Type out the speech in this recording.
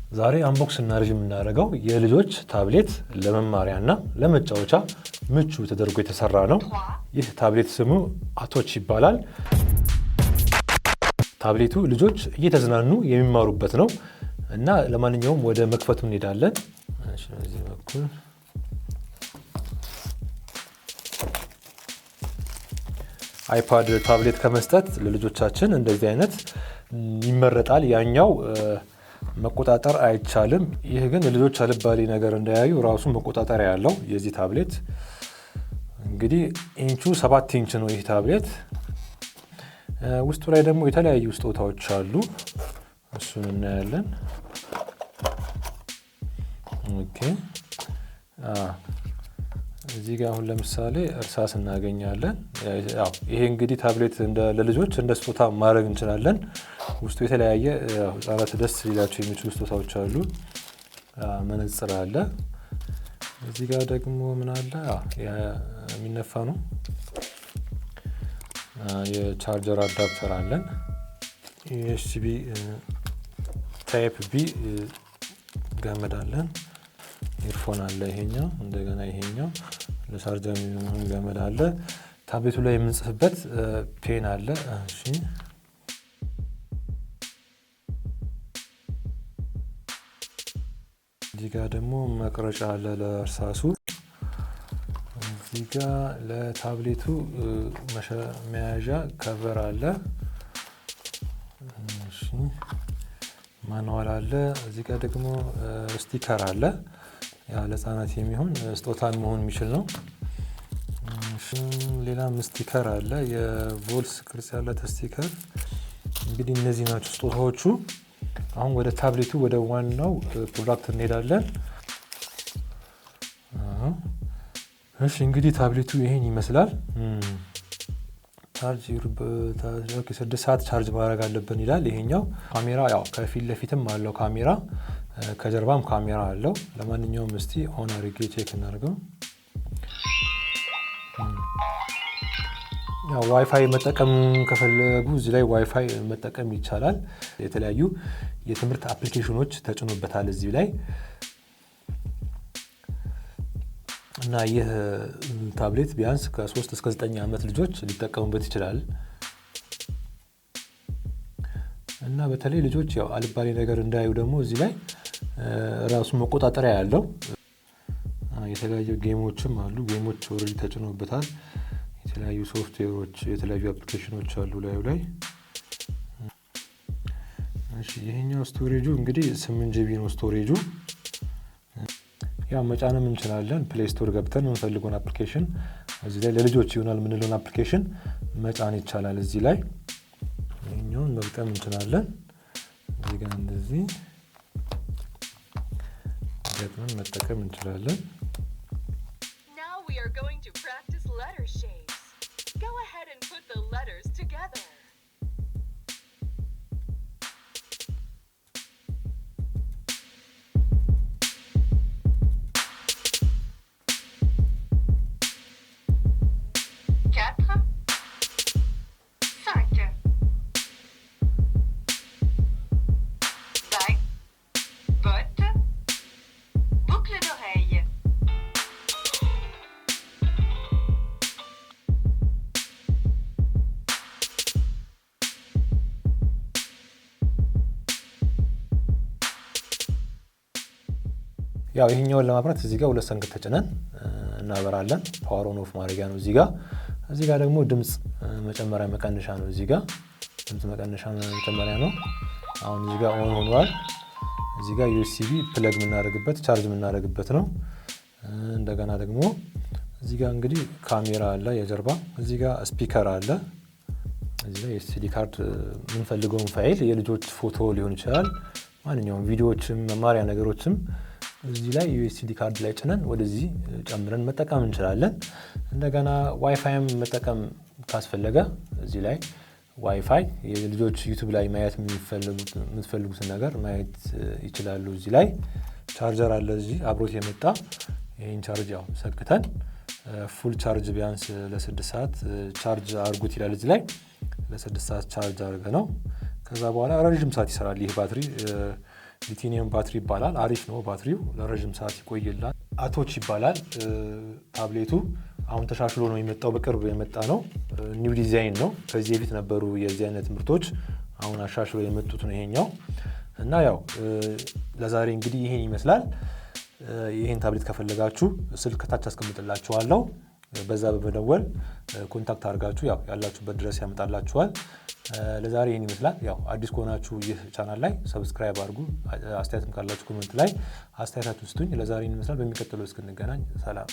ዛሬ አንቦክስ እናርጅ የምናደርገው የልጆች ታብሌት ለመማሪያና ለመጫወቻ ምቹ ተደርጎ የተሰራ ነው። ይህ ታብሌት ስሙ አቶች ይባላል። ታብሌቱ ልጆች እየተዝናኑ የሚማሩበት ነው እና ለማንኛውም ወደ መክፈቱ እንሄዳለን። እዚህ በኩል አይፓድ ታብሌት ከመስጠት ለልጆቻችን እንደዚህ አይነት ይመረጣል። ያኛው መቆጣጠር አይቻልም። ይህ ግን ልጆች አልባሌ ነገር እንዳያዩ ራሱ መቆጣጠሪያ ያለው የዚህ ታብሌት እንግዲህ ኢንቹ 7 ኢንች ነው። ይህ ታብሌት ውስጡ ላይ ደግሞ የተለያዩ ስጦታዎች አሉ። እሱን እናያለን። ኦኬ እዚህ ጋር አሁን ለምሳሌ እርሳስ እናገኛለን። ይሄ እንግዲህ ታብሌት ለልጆች እንደ ስጦታ ማድረግ እንችላለን። ውስጡ የተለያየ ህጻናት ደስ ሊላቸው የሚችሉ ስጦታዎች አሉ። መነጽር አለ። እዚህ ጋር ደግሞ ምን አለ? የሚነፋ ነው። የቻርጀር አዳፕተር አለን። ዩኤስቢ ታይፕ ቢ ገመድ አለን። ኢርፎን አለ። ይሄኛው እንደገና ይሄኛው ለቻርጀር የሚሆን ገመድ አለ። ታብሌቱ ላይ የምንጽፍበት ፔን አለ። እሺ እዚህ ጋር ደግሞ መቅረጫ አለ ለእርሳሱ። እዚህ ጋር ለታብሌቱ መያዣ ከቨር አለ። እሺ ማንዋል አለ። እዚህ ጋር ደግሞ ስቲከር አለ። ለህፃናት የሚሆን ስጦታን መሆን የሚችል ነው። ሌላም ስቲከር አለ። የቮልስ ቅርጽ ያለ ስቲከር። እንግዲህ እነዚህ ናቸው ስጦታዎቹ። አሁን ወደ ታብሌቱ ወደ ዋናው ፕሮዳክት እንሄዳለን። እሺ እንግዲህ ታብሌቱ ይሄን ይመስላል። ቻርጅ 6 ሰዓት ቻርጅ ማድረግ አለብን ይላል። ይሄኛው ካሜራ ያው ከፊት ለፊትም አለው ካሜራ፣ ከጀርባም ካሜራ አለው። ለማንኛውም እስቲ ኦን አድርጌ ቼክ እናድርገው። ያው ዋይፋይ መጠቀም ከፈለጉ እዚህ ላይ ዋይፋይ መጠቀም ይቻላል። የተለያዩ የትምህርት አፕሊኬሽኖች ተጭኖበታል እዚህ ላይ እና ይህ ታብሌት ቢያንስ ከ3 እስከ 9 ዓመት ልጆች ሊጠቀሙበት ይችላል። እና በተለይ ልጆች ያው አልባሌ ነገር እንዳያዩ ደግሞ እዚህ ላይ ራሱ መቆጣጠሪያ ያለው የተለያዩ ጌሞችም አሉ። ጌሞች ኦልሬዲ ተጭኖበታል። የተለያዩ ሶፍትዌሮች፣ የተለያዩ አፕሊኬሽኖች አሉ ላዩ ላይ። እሺ ይሄኛው ስቶሬጁ እንግዲህ 8 ጂቢ ነው ስቶሬጁ። ያው መጫንም እንችላለን። ፕሌይ ስቶር ገብተን የምንፈልገውን አፕሊኬሽን እዚህ ላይ ለልጆች ይሆናል የምንለውን አፕሊኬሽን መጫን ይቻላል። እዚህ ላይ ይሄኛውን መግጠም እንችላለን። እዚህ ጋር እንደዚህ ገጥመን መጠቀም እንችላለን። Now we are going to practice letter shapes. Go ahead and put the letters together. ያው ይሄኛውን ለማብራት እዚህ ጋር 2 ሰንገት ተጭነን እናበራለን። ፓወር ኦን ኦፍ ማድረጊያ ነው እዚህ ጋር። እዚህ ጋር ደግሞ ድምጽ መጨመሪያ መቀነሻ ነው። እዚህ ጋር ድምጽ መቀነሻ መጨመሪያ ነው። አሁን እዚህ ጋር ኦን ሆኗል። እዚህ ጋር ዩኤስቢ ፕለግ የምናደርግበት ቻርጅ የምናደርግበት ነው። እንደገና ደግሞ እዚህ ጋር እንግዲህ ካሜራ አለ የጀርባ። እዚህ ጋር ስፒከር አለ። እዚህ ጋር ኤስዲ ካርድ የምንፈልገውን ፋይል የልጆች ፎቶ ሊሆን ይችላል፣ ማንኛውም ቪዲዮዎችም መማሪያ ነገሮችም እዚህ ላይ ዩኤስዲ ካርድ ላይ ጭነን ወደዚህ ጨምረን መጠቀም እንችላለን። እንደገና ዋይፋይም መጠቀም ካስፈለገ እዚህ ላይ ዋይፋይ የልጆች ዩቲዩብ ላይ ማየት የምትፈልጉትን ነገር ማየት ይችላሉ። እዚህ ላይ ቻርጀር አለ እዚህ አብሮት የመጣ። ይሄን ቻርጅ ያው ሰክተን ፉል ቻርጅ ቢያንስ ለ6 ሰዓት ቻርጅ አድርጉት ይላል እዚህ ላይ። ለ6 ሰዓት ቻርጅ አድርገ ነው ከዛ በኋላ ረጅም ሰዓት ይሰራል ይህ ባትሪ። ሊቲኒየም ባትሪ ይባላል። አሪፍ ነው ባትሪው፣ ለረጅም ሰዓት ይቆይላል። አቶች ይባላል ታብሌቱ። አሁን ተሻሽሎ ነው የመጣው፣ በቅርብ የመጣ ነው። ኒው ዲዛይን ነው። ከዚህ በፊት ነበሩ የዚህ አይነት ምርቶች፣ አሁን አሻሽሎ የመጡት ነው ይሄኛው። እና ያው ለዛሬ እንግዲህ ይሄን ይመስላል። ይሄን ታብሌት ከፈለጋችሁ ስልክ ታች አስቀምጥላችኋለሁ። በዛ በመደወል ኮንታክት አድርጋችሁ ያው ያላችሁበት ድረስ ያመጣላችኋል። ለዛሬ ይሄን ይመስላል። ያው አዲስ ከሆናችሁ ይህ ቻናል ላይ ሰብስክራይብ አድርጉ። አስተያየትም ካላችሁ ኮሜንት ላይ አስተያየታችሁን ስጡኝ። ለዛሬ ይሄን ይመስላል። በሚቀጥለው እስክንገናኝ ሰላም።